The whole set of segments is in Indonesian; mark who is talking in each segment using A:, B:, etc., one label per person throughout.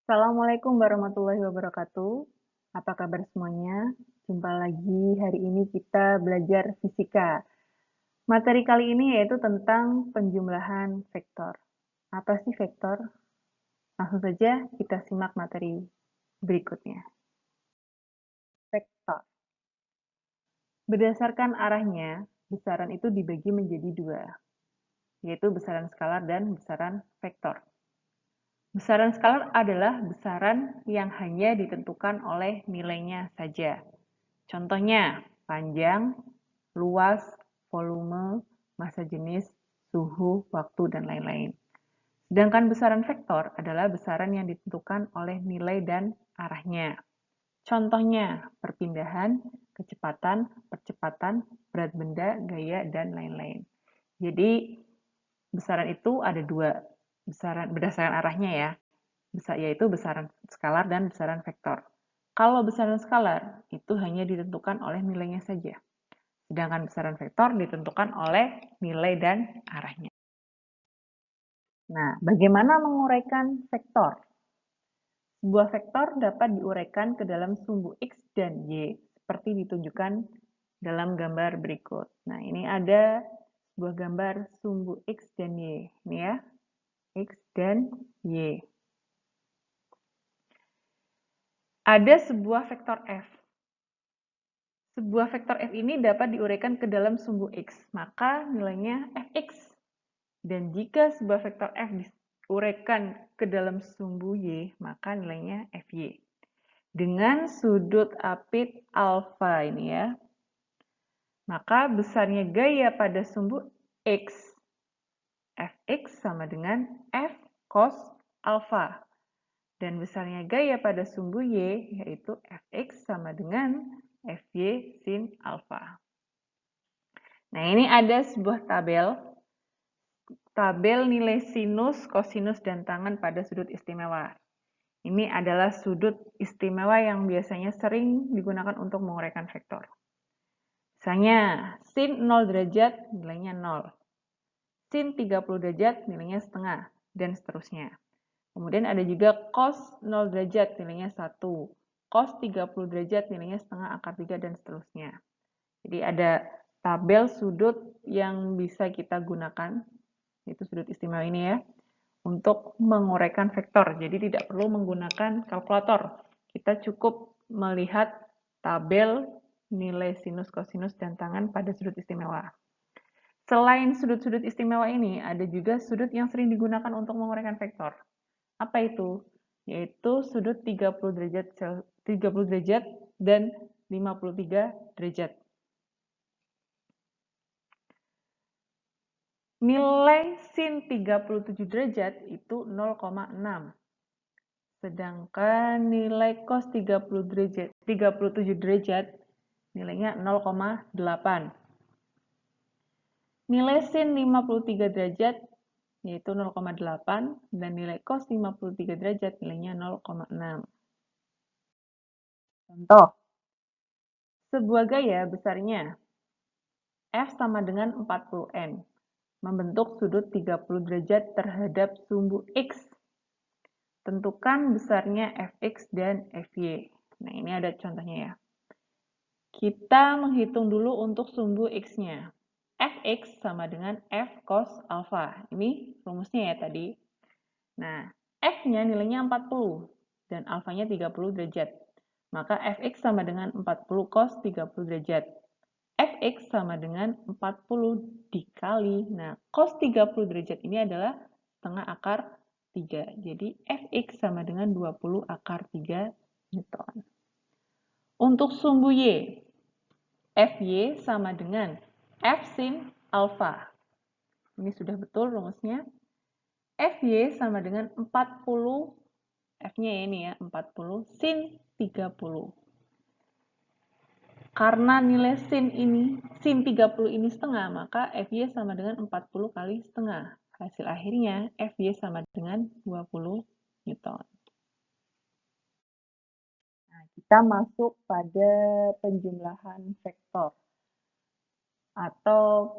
A: Assalamualaikum warahmatullahi wabarakatuh. Apa kabar semuanya? Jumpa lagi hari ini kita belajar fisika. Materi kali ini yaitu tentang penjumlahan vektor. Apa sih vektor? Langsung saja kita simak materi berikutnya. Vektor. Berdasarkan arahnya, besaran itu dibagi menjadi dua, yaitu besaran skalar dan besaran vektor. Besaran skalar adalah besaran yang hanya ditentukan oleh nilainya saja. Contohnya, panjang, luas, volume, massa jenis, suhu, waktu, dan lain-lain. Sedangkan besaran vektor adalah besaran yang ditentukan oleh nilai dan arahnya. Contohnya, perpindahan, kecepatan, percepatan, berat benda, gaya, dan lain-lain. Jadi, besaran itu ada dua, besaran berdasarkan arahnya ya, yaitu besaran skalar dan besaran vektor. Kalau besaran skalar, itu hanya ditentukan oleh nilainya saja. Sedangkan besaran vektor ditentukan oleh nilai dan arahnya. Nah, bagaimana menguraikan vektor? Sebuah vektor dapat diuraikan ke dalam sumbu X dan Y, seperti ditunjukkan dalam gambar berikut. Nah, ini ada sebuah gambar sumbu X dan Y. Ini ya, X dan Y. Ada sebuah vektor F. Sebuah vektor F ini dapat diuraikan ke dalam sumbu X, maka nilainya Fx. Dan jika sebuah vektor F diuraikan ke dalam sumbu Y, maka nilainya Fy. Dengan sudut apit alfa ini ya, maka besarnya gaya pada sumbu X, Fx sama dengan F cos alfa. Dan besarnya gaya pada sumbu Y, yaitu Fx sama dengan Fy sin alfa. Nah, ini ada sebuah tabel nilai sinus, kosinus, dan tangen pada sudut istimewa. Ini adalah sudut istimewa yang biasanya sering digunakan untuk menguraikan vektor. Misalnya, sin 0 derajat nilainya 0. Sin 30 derajat nilainya setengah, dan seterusnya. Kemudian ada juga cos 0 derajat nilainya 1. Cos 30 derajat nilainya setengah akar 3, dan seterusnya. Jadi ada tabel sudut yang bisa kita gunakan, yaitu sudut istimewa ini ya, untuk menguraikan vektor. Jadi tidak perlu menggunakan kalkulator. Kita cukup melihat tabel nilai sinus, kosinus, dan tangen pada sudut istimewa. Selain sudut-sudut istimewa ini, ada juga sudut yang sering digunakan untuk menguraikan vektor. Apa itu? Yaitu sudut 30 derajat dan 53 derajat. Nilai sin 37 derajat itu 0,6. Sedangkan nilai cos 37 derajat nilainya 0,8. Nilai sin 53 derajat yaitu 0,8 dan nilai cos 53 derajat nilainya 0,6. Contoh, sebuah gaya besarnya F sama dengan 40N, membentuk sudut 30 derajat terhadap sumbu X. Tentukan besarnya Fx dan Fy. Nah, ini ada contohnya ya. Kita menghitung dulu untuk sumbu X-nya. Fx sama dengan F cos alfa. Ini rumusnya ya tadi. Nah, F-nya nilainya 40 dan alfanya 30 derajat. Maka Fx sama dengan 40 cos 30 derajat. Fx sama dengan 40 dikali. Nah, cos 30 derajat ini adalah setengah akar 3. Jadi Fx sama dengan 20 akar 3 Newton. Untuk sumbu Y, Fy sama dengan F sin alfa. Ini sudah betul rumusnya. Fy sama dengan 40, F-nya ini ya, 40 sin 30. Karena nilai sin 30 ini setengah, maka Fy sama dengan 40 kali setengah. Hasil akhirnya Fy sama dengan 20 Newton. Nah, kita masuk pada penjumlahan vektor atau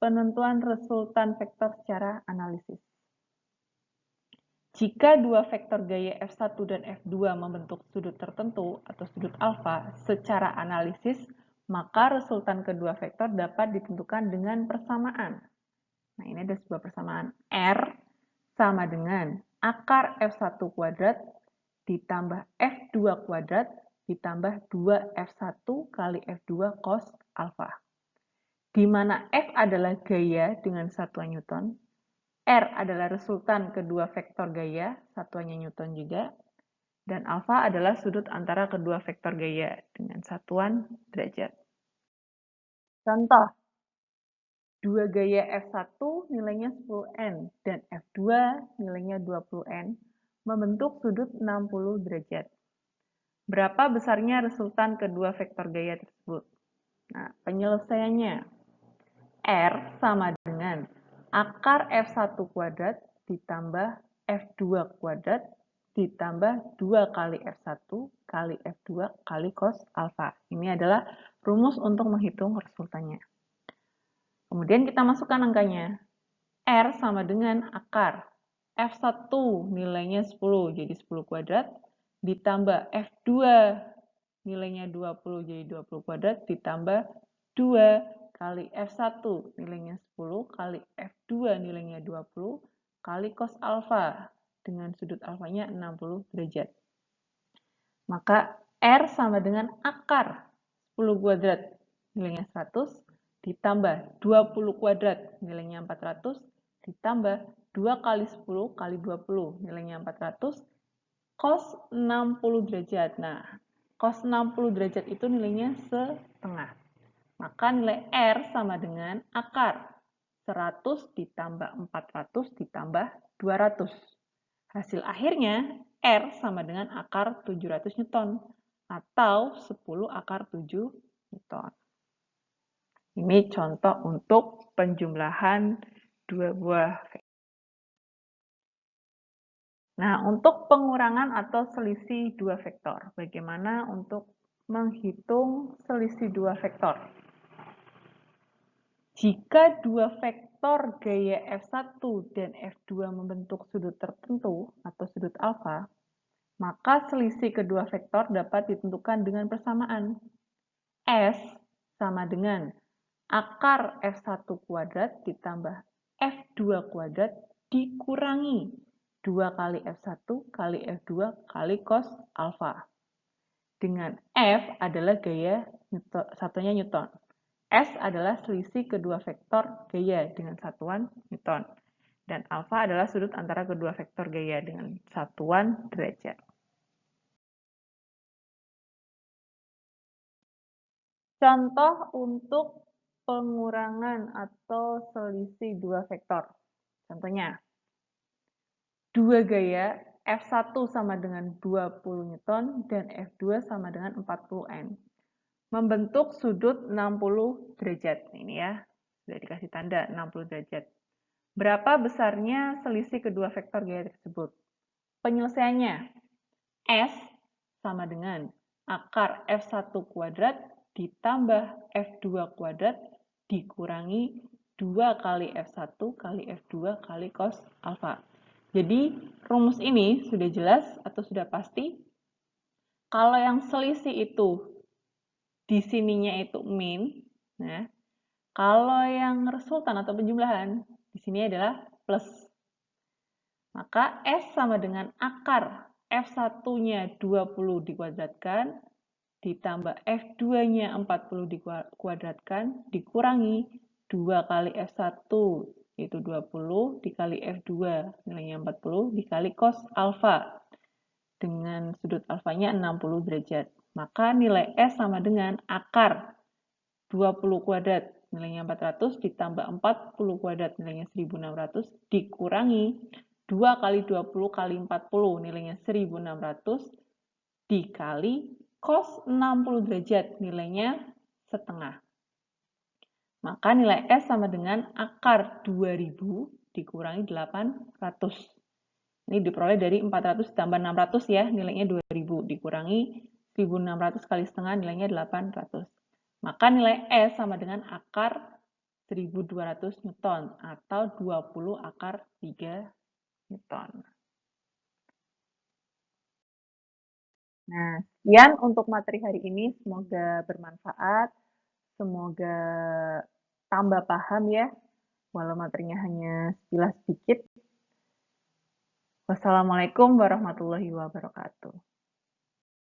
A: penentuan resultan vektor secara analisis. Jika dua vektor gaya F1 dan F2 membentuk sudut tertentu atau sudut alfa secara analisis, maka resultan kedua vektor dapat ditentukan dengan persamaan. Nah, ini ada sebuah persamaan. R sama dengan akar F1 kuadrat ditambah F2 kuadrat ditambah 2F1 kali F2 cos alfa. Di mana F adalah gaya dengan satuan Newton, R adalah resultan kedua vektor gaya, satuannya Newton juga, dan alfa adalah sudut antara kedua vektor gaya dengan satuan derajat. Contoh, dua gaya F1 nilainya 10N dan F2 nilainya 20N membentuk sudut 60 derajat. Berapa besarnya resultan kedua vektor gaya tersebut? Nah, penyelesaiannya R sama dengan akar F1 kuadrat ditambah F2 kuadrat ditambah 2 kali F1 kali F2 kali cos alfa. Ini adalah rumus untuk menghitung resultannya. Kemudian kita masukkan angkanya. R sama dengan akar F1 nilainya 10, jadi 10 kuadrat, ditambah F2 nilainya 20, jadi 20 kuadrat, ditambah 2 kali F1 nilainya 10 kali F2 nilainya 20 kali cos alfa dengan sudut alfanya 60 derajat. Maka R sama dengan akar 10 kuadrat nilainya 100 ditambah 20 kuadrat nilainya 400 ditambah 2 kali 10 kali 20 nilainya 400 cos 60 derajat. Nah, cos 60 derajat itu nilainya setengah. Maka nilai R sama dengan akar 100 ditambah 400 ditambah 200. Hasil akhirnya R sama dengan akar 700 Newton atau 10 akar 7 Newton. Ini contoh untuk penjumlahan dua buah vektor. Nah, untuk pengurangan atau selisih dua vektor, bagaimana untuk menghitung selisih dua vektor? Jika dua vektor gaya F1 dan F2 membentuk sudut tertentu atau sudut alfa, maka selisih kedua vektor dapat ditentukan dengan persamaan. S sama dengan akar F1 kuadrat ditambah F2 kuadrat dikurangi 2 kali F1 kali F2 kali cos alfa. Dengan F adalah gaya satunya Newton. S adalah selisih kedua vektor gaya dengan satuan Newton. Dan alfa adalah sudut antara kedua vektor gaya dengan satuan derajat. Contoh untuk pengurangan atau selisih dua vektor. Contohnya, dua gaya F1 sama dengan 20 Newton dan F2 sama dengan 40 N. Membentuk sudut 60 derajat. Ini ya, sudah dikasih tanda 60 derajat. Berapa besarnya selisih kedua vektor gaya tersebut? Penyelesaiannya, S sama dengan akar F1 kuadrat ditambah F2 kuadrat dikurangi 2 kali F1 kali F2 kali cos alfa. Jadi, rumus ini sudah jelas atau sudah pasti? Kalau yang selisih itu di sininya itu min, nah, kalau yang resultan atau penjumlahan di sini adalah plus. Maka S sama dengan akar F1-nya 20 dikuadratkan, ditambah F2-nya 40 dikuadratkan, dikurangi 2 kali F1, yaitu 20, dikali F2, nilainya 40, dikali cos alfa, dengan sudut alfanya 60 derajat. Maka nilai S sama dengan akar 20 kuadrat nilainya 400 ditambah 40 kuadrat nilainya 1600 dikurangi 2 kali 20 kali 40 nilainya 1600 dikali cos 60 derajat nilainya setengah. Maka nilai S sama dengan akar 2000 dikurangi 800. Ini diperoleh dari 400 ditambah 600 ya, nilainya 2000 dikurangi 1600 kali setengah nilainya 800. Maka nilai S sama dengan akar 1200 Newton atau 20 akar 3 Newton. Nah, sekian untuk materi hari ini, semoga bermanfaat, semoga tambah paham ya, walau materinya hanya sekilas sedikit. Wassalamualaikum warahmatullahi wabarakatuh.